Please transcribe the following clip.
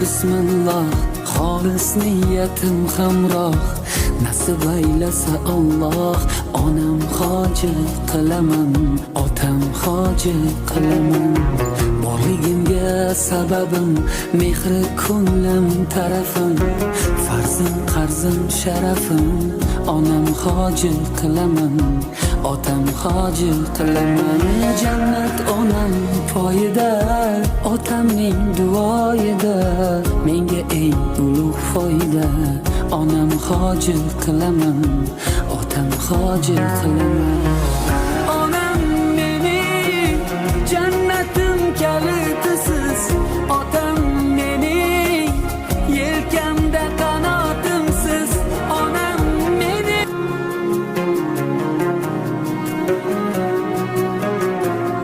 bismillah, xolis niyatim hamroh. Nasib aylasa Alloh, onam hoji qilaman, otam hoji qilaman. Borligimga sababim mehri ko'nglim tarafim, farzim qarzim sharafim. Onam hoji qilaman, otam hoji qilaman. Jannat onam poyida, otamning duoyida. Menga eng ulug' foyda, onam hoji qilaman, otam hoji qilaman.